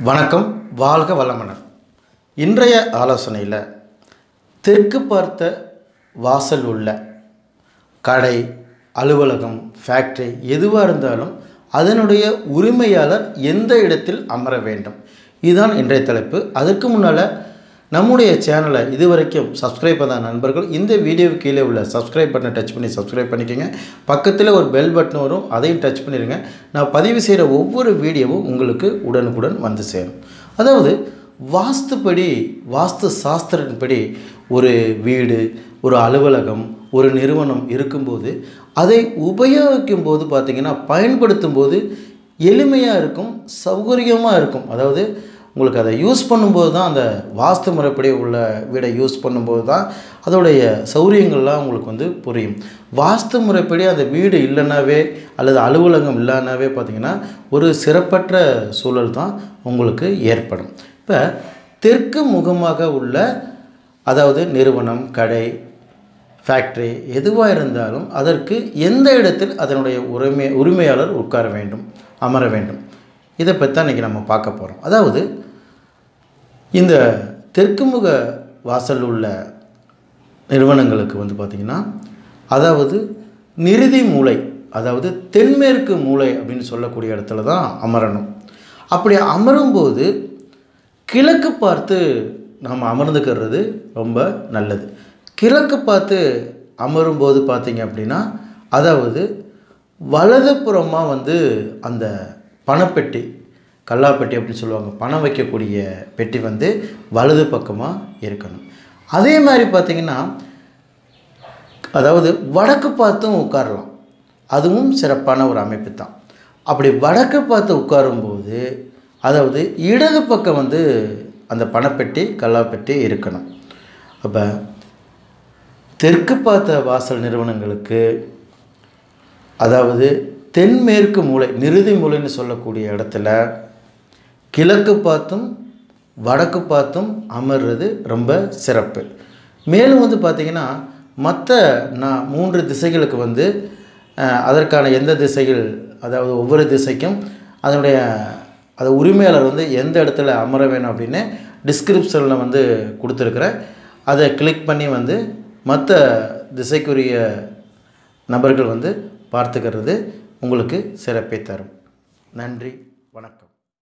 வணக்கம், வாழ்க வளமுடன். இன்றைய ஆலோசனையில் தெற்கு பார்த்த வாசல் உள்ள கடை, அலுவலகம், ஃபேக்ட்ரி எதுவாக இருந்தாலும் அதனுடைய உரிமையாளர் எந்த இடத்தில் அமர வேண்டும், இதுதான் இன்றைய தலைப்பு. அதற்கு முன்னால் நம்முடைய சேனலை இதுவரைக்கும் சப்ஸ்கிரைப் பண்ண நண்பர்கள் இந்த வீடியோவுக்கு கீழே உள்ள சப்ஸ்கிரைப் பட்டனை டச் பண்ணி சப்ஸ்கிரைப் பண்ணிக்கோங்க. பக்கத்தில் ஒரு பெல் பட்டன் வரும், அதையும் டச் பண்ணிடுங்க. நான் பதிவு செய்கிற ஒவ்வொரு வீடியோவும் உங்களுக்கு உடனுக்குடன் வந்து சேரும். அதாவது வாஸ்துப்படி, வாஸ்து சாஸ்திரத்தின்படி ஒரு வீடு, ஒரு அலுவலகம், ஒரு நிறுவனம் இருக்கும்போது அதை உபயோகிக்கும் போது பார்த்திங்கன்னா பயன்படுத்தும் போது எளிமையாக இருக்கும், சௌகரியமாக இருக்கும். அதாவது உங்களுக்கு அதை யூஸ் பண்ணும்போது தான், அந்த வாஸ்து முறைப்படி உள்ள வீடை யூஸ் பண்ணும்போது தான் அதோடைய சௌகரியங்கள்லாம் உங்களுக்கு புரியும். வாஸ்து முறைப்படி அந்த வீடு இல்லைனாவே அல்லது அலுவலகம் இல்லைனாவே பார்த்திங்கன்னா ஒரு சிறப்பற்ற சூழல் தான் உங்களுக்கு ஏற்படும். இப்போ தெற்கு முகமாக உள்ள, அதாவது நிறுவனம், கடை, ஃபேக்ட்ரி எதுவாக இருந்தாலும் அதற்கு எந்த இடத்தில் அதனுடைய உரிமையாளர் உட்கார வேண்டும், அமர வேண்டும், இதை பற்றி தான் இன்றைக்கி நம்ம பார்க்க போகிறோம். அதாவது இந்த தெற்கு முக வாசல் உள்ள நிறுவனங்களுக்கு பார்த்திங்கன்னா, அதாவது நிருதி மூலை, அதாவது தென்மேற்கு மூலை அப்படின்னு சொல்லக்கூடிய இடத்துல தான் அமரணும். அப்படி அமரும்போது கிழக்கு பார்த்து நாம் அமர்ந்துக்கிறது ரொம்ப நல்லது. கிழக்கு பார்த்து அமரும்போது பார்த்திங்க அப்படின்னா, அதாவது வலதுபுறமாக அந்த பணப்பெட்டி, கல்லாப்பெட்டி அப்படின்னு சொல்லுவாங்க, பணம் வைக்கக்கூடிய பெட்டி வலது பக்கமாக இருக்கணும். அதே மாதிரி பார்த்திங்கன்னா, அதாவது வடக்கு பார்த்தும் உட்காரலாம், அதுவும் சிறப்பான ஒரு அமைப்பு தான். அப்படி வடக்கு பார்த்து உட்காரும்போது அதாவது இடது பக்கம் அந்த பணப்பெட்டி, கல்லாப்பெட்டி இருக்கணும். அப்போ தெற்கு பார்த்த வாசல் நிறுவனங்களுக்கு, அதாவது தென்மேற்கு மூலை, நிருதி மூலைன்னு சொல்லக்கூடிய இடத்துல கிழக்கு பார்த்தும் வடக்கு பார்த்தும் அமர்றது ரொம்ப சிறப்பு. மேலும் பார்த்திங்கன்னா மற்ற 3 திசைகளுக்கு அதற்கான எந்த திசைகள், அதாவது ஒவ்வொரு திசைக்கும் அதனுடைய உரிமையாளர் எந்த இடத்துல அமர வேணும் அப்படின்னு டிஸ்கிரிப்ஷனில் கொடுத்துருக்குறேன். அதை கிளிக் பண்ணி மற்ற திசைக்குரிய நபர்கள் பார்த்துக்கிறது உங்களுக்கு சிறப்பை தரும். நன்றி, வணக்கம்.